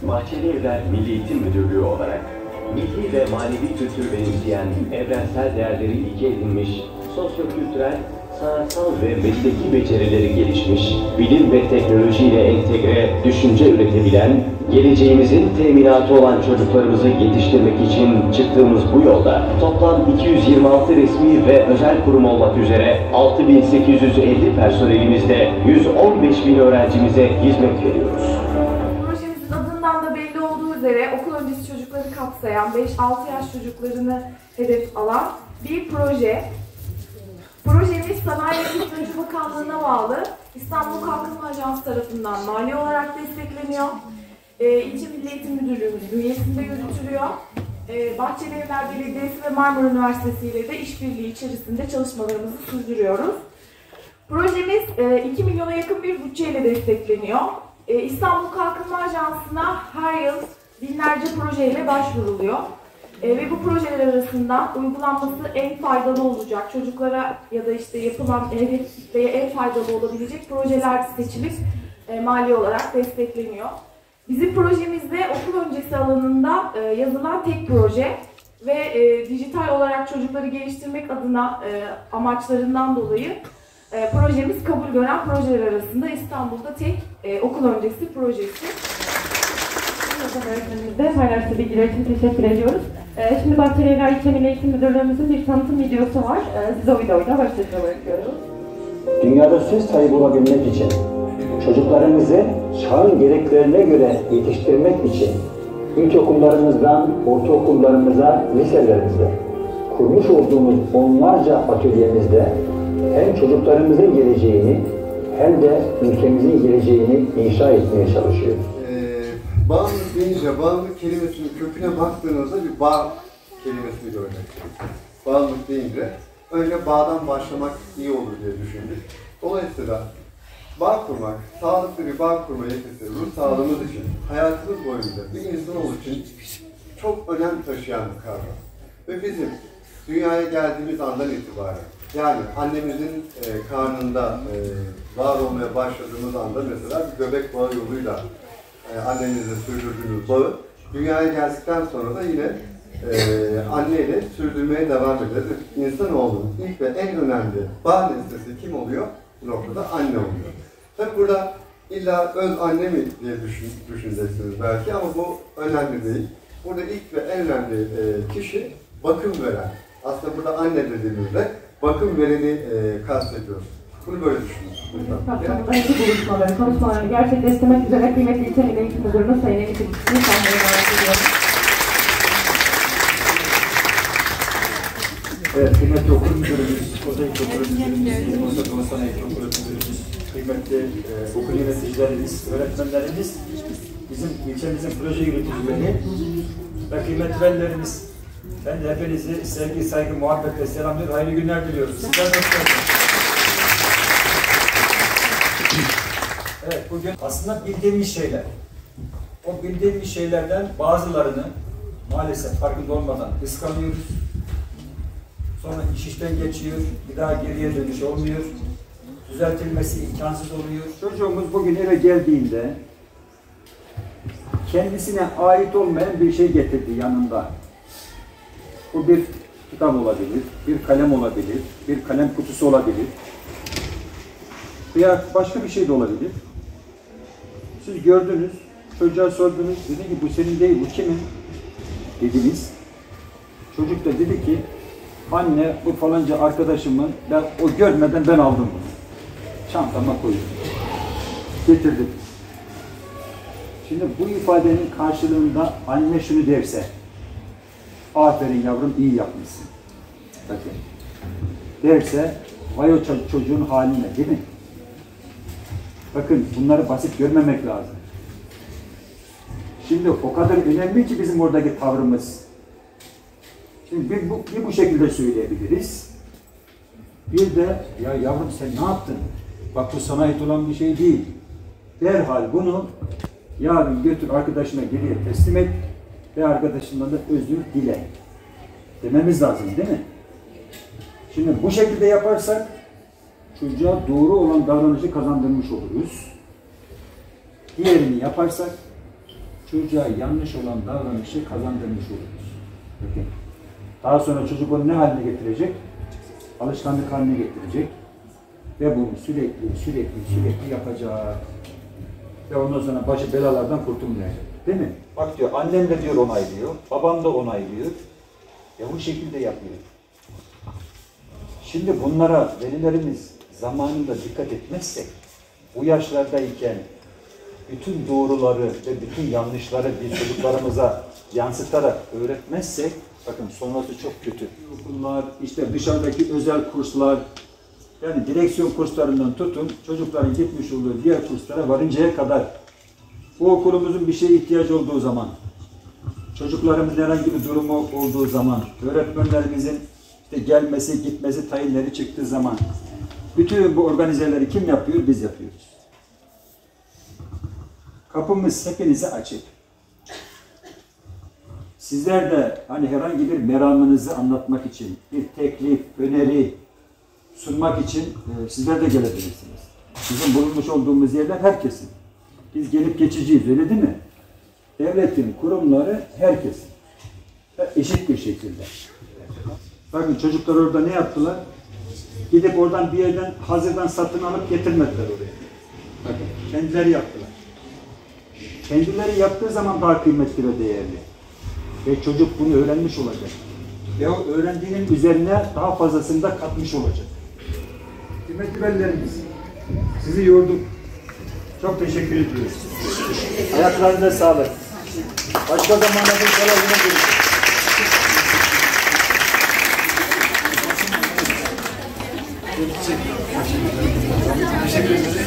Bahçeli Evler Milli Eğitim Müdürlüğü olarak milli ve manevi kültür benimseyen, evrensel değerleri ilke edinmiş, sosyo-kültürel, sanatsal ve mesleki becerileri gelişmiş, bilim ve teknolojiyle entegre düşünce üretebilen, geleceğimizin teminatı olan çocuklarımızı yetiştirmek için çıktığımız bu yolda toplam 226 resmi ve özel kurum olmak üzere 6.850 personelimizle 115.000 öğrencimize hizmet veriyoruz. Projemizin adından da belli olduğu üzere okul öncesi çocukları kapsayan 5-6 yaş çocuklarını hedef alan bir proje. Projemiz Sanayi ve Teknoloji Bakanlığı'na bağlı İstanbul Kalkınma Ajansı tarafından mali olarak destekleniyor. İlçe Milli Eğitim Müdürlüğümüz bünyesinde yürütülüyor. Bahçeli Evler Belediyesi ve Marmara Üniversitesi ile de işbirliği içerisinde çalışmalarımızı sürdürüyoruz. Projemiz 2 milyona yakın bir bütçeyle destekleniyor. İstanbul Kalkınma Ajansı'na her yıl binlerce projeyle başvuruluyor. Ve bu projeler arasında uygulanması en faydalı olacak, çocuklara ya da işte yapılan kitleye en faydalı olabilecek projeler seçilip mali olarak destekleniyor. Bizim projemizde okul öncesi alanında yazılan tek proje ve dijital olarak çocukları geliştirmek adına amaçlarından dolayı projemiz kabul gören projeler arasında İstanbul'da tek okul öncesi projesi. Öğretmenimizde paylaştığı bilgiler için teşekkür ediyoruz. Şimdi Bahçeli Evler İlçe Milli Eğitim Müdürlüğümüzün bir tanıtım videosu var. Size o videoyla başlayacağım bırakıyoruz. Dünyada söz sahibi olabilmek için, çocuklarımızı çağın gereklerine göre yetiştirmek için ilkokullarımızdan ortaokullarımıza, liselerimize kurmuş olduğumuz onlarca atölyemizde hem çocuklarımızın geleceğini hem de ülkemizin geleceğini inşa etmeye çalışıyoruz. Bağımlılık deyince, bağımlılık kelimesinin köküne baktığınızda bir bağ kelimesini göreceksiniz. Bağımlılık deyince önce bağdan başlamak iyi olur diye düşündük. Dolayısıyla bağ kurmak, sağlıklı bir bağ kurma yetisi, ruh sağlığımız için, hayatımız boyunca bir insanoğlu için çok önem taşıyan bir kavram. Ve bizim dünyaya geldiğimiz andan itibaren, yani annemizin karnında var olmaya başladığımız anda mesela bir göbek bağı yoluyla annenizle sürdürdüğünüz bağı, dünyaya geldikten sonra da yine anneyle sürdürmeye devam ederiz. İnsanoğlunun ilk ve en önemli bağ nesnesi kim oluyor? Bu noktada anne oluyor. Tabi burada illa öz anne mi diye düşüneceksiniz belki ama bu önemli değil. Burada ilk ve en önemli kişi bakım veren. Aslında burada anne dediğimizde bakım vereni kastediyoruz. Bunu böyle düşünün. Kapsamındaki buluşmaları, konuşmaları gerçekleştirmek üzere kıymetli İlçe Milli Eğitim Müdürlüğü'nün Sayın Enik İlçesi'ni sahneye davet ediyorum. Evet, kıymetli okul müdürümüz, Kozan İlkokulu müdürümüz, Mustafa Sanayi İlkokulu müdürümüz, kıymetli okul yöneticilerimiz, öğretmenlerimiz, bizim ilçemizin proje yürütücüleri ve kıymetli velilerimiz. Ben de hepinizi sevgi, saygı, muhabbetle selamlıyor, hayırlı günler diliyoruz. Sizler hoş geldiniz. Evet, bugün aslında bildiğimiz şeyler. O bildiğimiz şeylerden bazılarını maalesef farkında olmadan kıskanıyoruz. Sonra iş işten geçiyor, bir daha geriye dönüş olmuyor. Düzeltilmesi imkansız oluyor. Çocuğumuz bugün eve geldiğinde kendisine ait olmayan bir şey getirdi yanında. Bu bir kitap olabilir, bir kalem olabilir, bir kalem kutusu olabilir. Veya başka bir şey de olabilir. Siz gördünüz, çocuğa sordunuz, dedi ki bu senin değil, bu kimin? Dediniz. Çocuk da dedi ki, anne bu falanca arkadaşımın, ben o görmeden ben aldım bunu. Çantama koydum. Getirdim. Şimdi bu ifadenin karşılığında anne şunu derse, aferin yavrum iyi yapmışsın. Bakın. Derse, vay o çocuğun haline değil mi? Bakın bunları basit görmemek lazım. Şimdi o kadar önemli ki bizim oradaki tavrımız. Şimdi bir bu şekilde söyleyebiliriz. Bir de ya yavrum sen ne yaptın? Bak bu sana ait olan bir şey değil. Derhal bunu yarın götür arkadaşına geriye teslim et ve arkadaşından da özür dile. Dememiz lazım değil mi? Şimdi bu şekilde yaparsak çocuğa doğru olan davranışı kazandırmış oluruz. Diğerini yaparsak çocuğa yanlış olan davranışı kazandırmış oluruz. Daha sonra çocuk onu ne haline getirecek? Alışkanlık haline getirecek. Ve bunu sürekli yapacak. Ve ondan sonra başı belalardan kurtulmayacak. Değil mi? Bak diyor, annem de diyor onaylıyor, babam da onaylıyor. Ya bu şekilde yapıyor. Şimdi bunlara velilerimiz zamanında dikkat etmezsek, bu yaşlardayken bütün doğruları ve bütün yanlışları biz çocuklarımıza yansıtarak öğretmezsek, bakın sonrası çok kötü. Okullar, işte dışarıdaki özel kurslar, yani direksiyon kurslarından tutun, çocukların gitmiş olduğu diğer kurslara varıncaya kadar, bu okulumuzun bir şeye ihtiyacı olduğu zaman, çocuklarımızın herhangi bir durumu olduğu zaman, öğretmenlerimizin işte gelmesi, gitmesi, tayinleri çıktığı zaman, bütün bu organizeleri kim yapıyor? Biz yapıyoruz. Kapımız hepinize açık. Sizler de hani herhangi bir meramınızı anlatmak için, bir teklif, öneri sunmak için sizler de gelebilirsiniz. Bizim bulunmuş olduğumuz yerler herkesin. Biz gelip geçiciyiz, öyle değil mi? Devletin kurumları herkesin. Eşit bir şekilde. Bakın çocuklar orada ne yaptılar? Gidip oradan bir yerden hazırdan satın alıp getirmediler oraya. Bakın kendileri yaptılar. Kendileri yaptığı zaman daha kıymetli ve değerli. Ve çocuk bunu öğrenmiş olacak. Ve o öğrendiğinin üzerine daha fazlasını da katmış olacak. Kıymetli velilerimiz, sizi yorduk. Çok teşekkür ediyoruz. Ayaklarınıza sağlık. Başka zamanlarda inşallah yine görüşürüz. Teşekkür ederim.